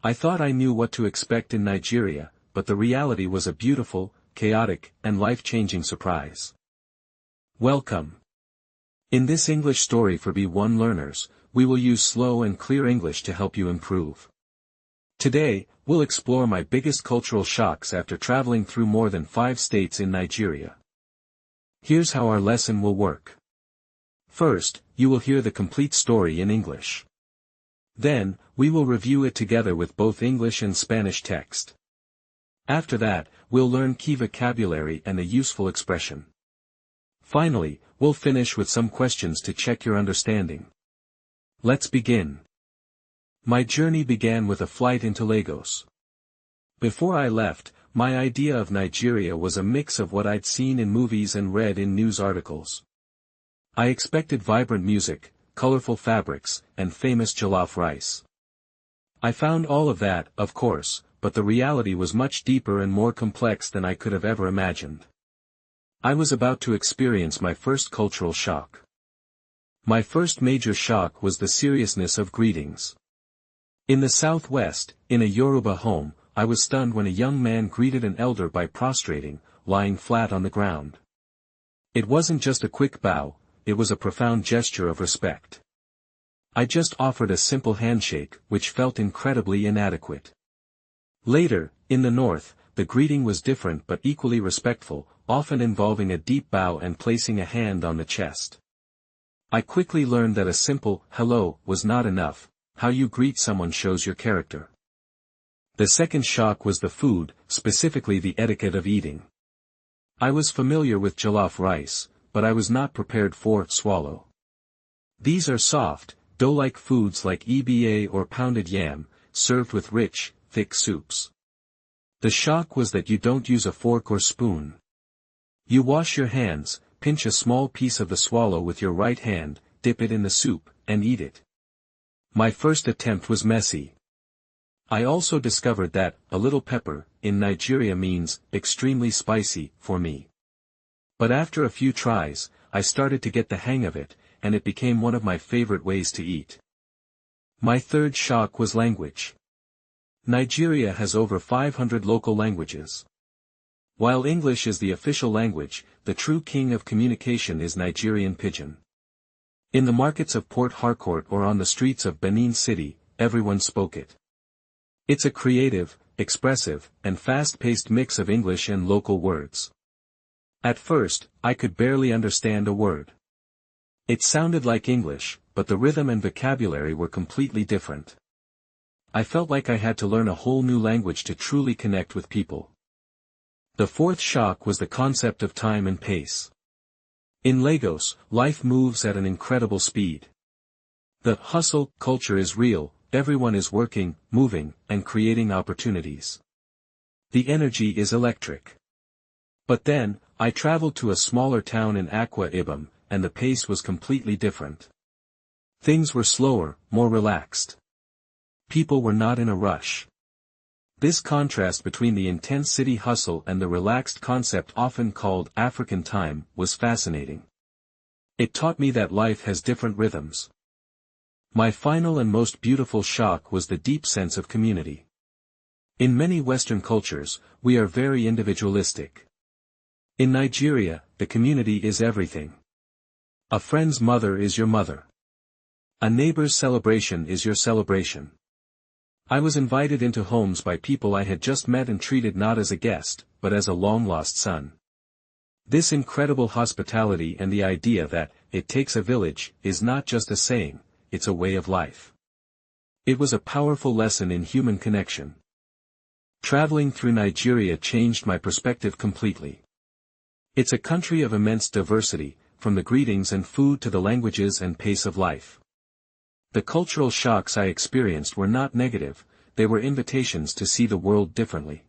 I thought I knew what to expect in Nigeria, but the reality was a beautiful, chaotic, and life-changing surprise. Welcome. In this English story for B1 learners, we will use slow and clear English to help you improve. Today, we'll explore my biggest cultural shocks after traveling through more than 5 states in Nigeria. Here's how our lesson will work. First, you will hear the complete story in English. Then, we will review it together with both English and Spanish text. After that, we'll learn key vocabulary and a useful expression. Finally, we'll finish with some questions to check your understanding. Let's begin. My journey began with a flight into Lagos. Before I left, my idea of Nigeria was a mix of what I'd seen in movies and read in news articles. I expected vibrant music, colorful fabrics, and famous jollof rice. I found all of that, of course, but the reality was much deeper and more complex than I could have ever imagined. I was about to experience my first cultural shock. My first major shock was the seriousness of greetings. In the southwest, in a Yoruba home, I was stunned when a young man greeted an elder by prostrating, lying flat on the ground. It wasn't just a quick bow, it was a profound gesture of respect. I just offered a simple handshake, which felt incredibly inadequate. Later, in the north, the greeting was different but equally respectful, often involving a deep bow and placing a hand on the chest. I quickly learned that a simple hello was not enough. How you greet someone shows your character. The second shock was the food, specifically the etiquette of eating. I was familiar with jollof rice, but I was not prepared for swallow. These are soft, dough-like foods like EBA or pounded yam, served with rich, thick soups. The shock was that you don't use a fork or spoon. You wash your hands, pinch a small piece of the swallow with your right hand, dip it in the soup, and eat it. My first attempt was messy. I also discovered that, a little pepper, in Nigeria means, extremely spicy, for me. But after a few tries, I started to get the hang of it, and it became one of my favorite ways to eat. My third shock was language. Nigeria has over 500 local languages. While English is the official language, the true king of communication is Nigerian Pidgin. In the markets of Port Harcourt or on the streets of Benin City, everyone spoke it. It's a creative, expressive, and fast-paced mix of English and local words. At first, I could barely understand a word. It sounded like English, but the rhythm and vocabulary were completely different. I felt like I had to learn a whole new language to truly connect with people. The fourth shock was the concept of time and pace. In Lagos, life moves at an incredible speed. The hustle culture is real, everyone is working, moving, and creating opportunities. The energy is electric. But then, I traveled to a smaller town in Akwa Ibom, and the pace was completely different. Things were slower, more relaxed. People were not in a rush. This contrast between the intense city hustle and the relaxed concept often called African time was fascinating. It taught me that life has different rhythms. My final and most beautiful shock was the deep sense of community. In many Western cultures, we are very individualistic. In Nigeria, the community is everything. A friend's mother is your mother. A neighbor's celebration is your celebration. I was invited into homes by people I had just met and treated not as a guest, but as a long-lost son. This incredible hospitality and the idea that, it takes a village, is not just a saying, it's a way of life. It was a powerful lesson in human connection. Traveling through Nigeria changed my perspective completely. It's a country of immense diversity, from the greetings and food to the languages and pace of life. The cultural shocks I experienced were not negative, they were invitations to see the world differently.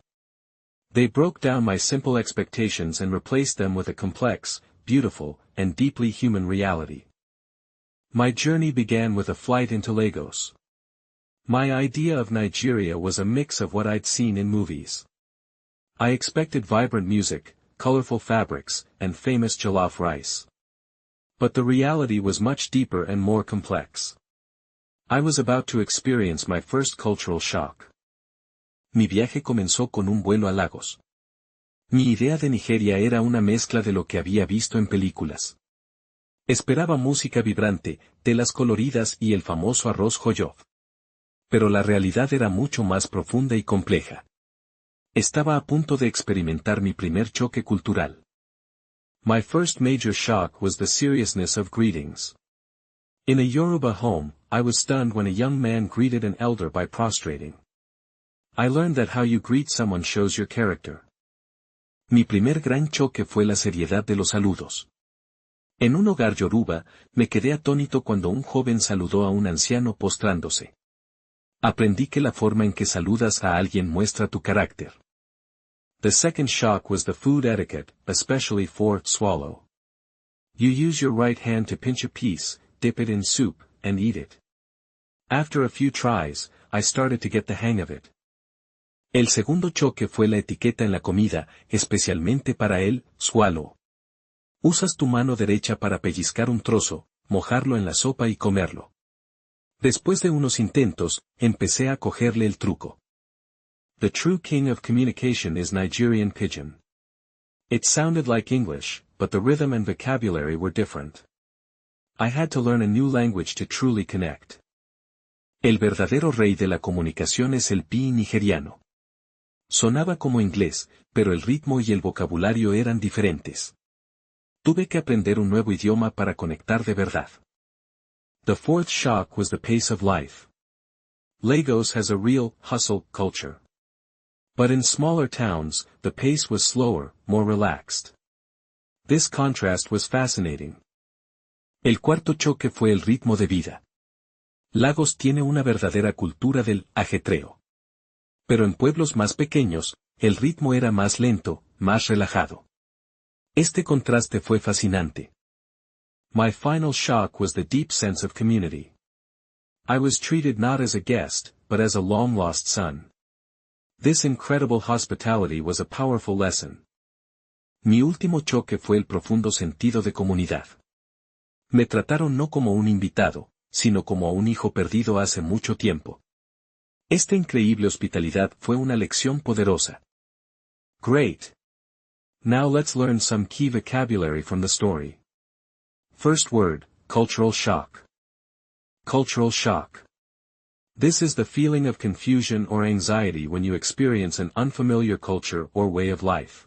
They broke down my simple expectations and replaced them with a complex, beautiful, and deeply human reality. My journey began with a flight into Lagos. My idea of Nigeria was a mix of what I'd seen in movies. I expected vibrant music, colorful fabrics, and famous jollof rice. But the reality was much deeper and more complex. I was about to experience my first cultural shock. Mi viaje comenzó con un vuelo a Lagos. Mi idea de Nigeria era una mezcla de lo que había visto en películas. Esperaba música vibrante, telas coloridas y el famoso arroz jollof. Pero la realidad era mucho más profunda y compleja. Estaba a punto de experimentar mi primer choque cultural. My first major shock was the seriousness of greetings. In a Yoruba home, I was stunned when a young man greeted an elder by prostrating. I learned that how you greet someone shows your character. Mi primer gran choque fue la seriedad de los saludos. En un hogar yoruba, me quedé atónito cuando un joven saludó a un anciano postrándose. Aprendí que la forma en que saludas a alguien muestra tu carácter. The second shock was the food etiquette, especially for swallow. You use your right hand to pinch a piece, dip it in soup, and eat it. After a few tries, I started to get the hang of it. El segundo choque fue la etiqueta en la comida, especialmente para el swallow. Usas tu mano derecha para pellizcar un trozo, mojarlo en la sopa y comerlo. Después de unos intentos, empecé a cogerle el truco. The true king of communication is Nigerian pidgin. It sounded like English, but the rhythm and vocabulary were different. I had to learn a new language to truly connect. El verdadero rey de la comunicación es el pi nigeriano. Sonaba como inglés, pero el ritmo y el vocabulario eran diferentes. Tuve que aprender un nuevo idioma para conectar de verdad. The fourth shock was the pace of life. Lagos has a real hustle culture. But in smaller towns, the pace was slower, more relaxed. This contrast was fascinating. El cuarto choque fue el ritmo de vida. Lagos tiene una verdadera cultura del ajetreo. Pero en pueblos más pequeños, el ritmo era más lento, más relajado. Este contraste fue fascinante. My final shock was the deep sense of community. I was treated not as a guest, but as a long-lost son. This incredible hospitality was a powerful lesson. Mi último choque fue el profundo sentido de comunidad. Me trataron no como un invitado, sino como a un hijo perdido hace mucho tiempo. Esta increíble hospitalidad fue una lección poderosa. Great. Now let's learn some key vocabulary from the story. First word, cultural shock. Cultural shock. This is the feeling of confusion or anxiety when you experience an unfamiliar culture or way of life.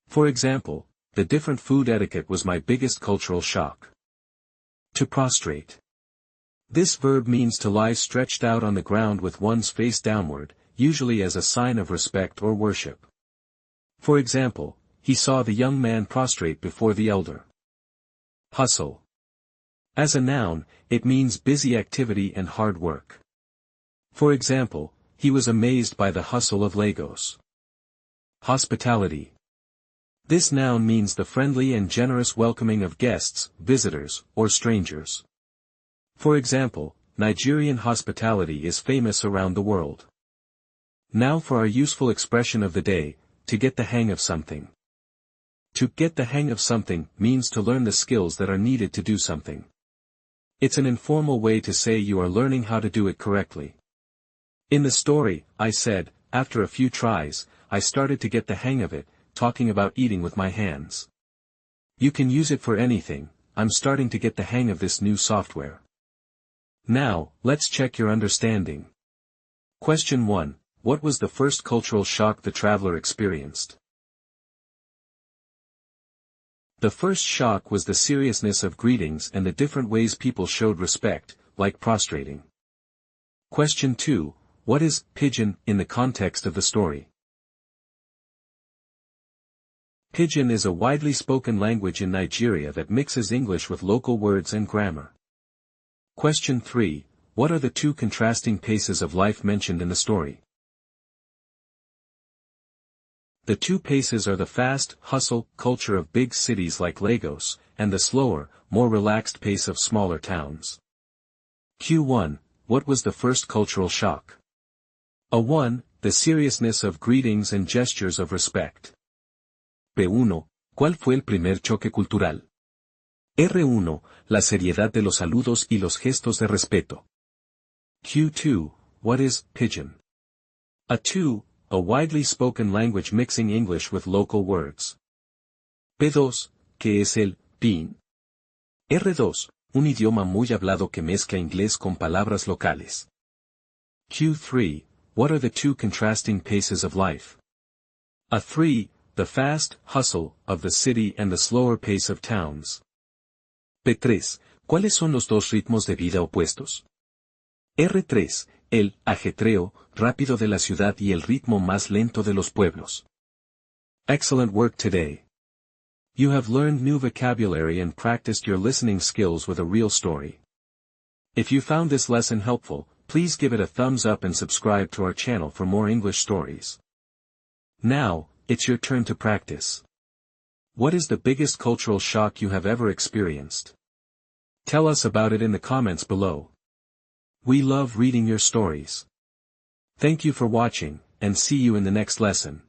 For example, the different food etiquette was my biggest cultural shock. To prostrate. This verb means to lie stretched out on the ground with one's face downward, usually as a sign of respect or worship. For example, he saw the young man prostrate before the elder. Hustle. As a noun, it means busy activity and hard work. For example, he was amazed by the hustle of Lagos. Hospitality. This noun means the friendly and generous welcoming of guests, visitors, or strangers. For example, Nigerian hospitality is famous around the world. Now for our useful expression of the day, to get the hang of something. To get the hang of something means to learn the skills that are needed to do something. It's an informal way to say you are learning how to do it correctly. In the story, I said, after a few tries, I started to get the hang of it, talking about eating with my hands. You can use it for anything. I'm starting to get the hang of this new software. Now, let's check your understanding. Question 1. What was the first cultural shock the traveler experienced? The first shock was the seriousness of greetings and the different ways people showed respect, like prostrating. Question 2. What is pidgin in the context of the story? Pidgin is a widely spoken language in Nigeria that mixes English with local words and grammar. Question 3. What are the two contrasting paces of life mentioned in the story? The two paces are the fast, hustle, culture of big cities like Lagos, and the slower, more relaxed pace of smaller towns. Q1. What was the first cultural shock? A1. The seriousness of greetings and gestures of respect. P1. ¿Cuál fue el primer choque cultural? R1. La seriedad de los saludos y los gestos de respeto. Q2. What is pidgin? A2, a widely spoken language mixing English with local words. P2, que es el PIN. R2, un idioma muy hablado que mezcla inglés con palabras locales. Q3, what are the two contrasting paces of life? A3, the fast hustle of the city and the slower pace of towns. P3, ¿cuáles son los dos ritmos de vida opuestos? R3, el ajetreo rápido de la ciudad y el ritmo más lento de los pueblos. Excellent work today. You have learned new vocabulary and practiced your listening skills with a real story. If you found this lesson helpful, please give it a thumbs up and subscribe to our channel for more English stories. Now, it's your turn to practice. What is the biggest cultural shock you have ever experienced? Tell us about it in the comments below. We love reading your stories. Thank you for watching, and see you in the next lesson.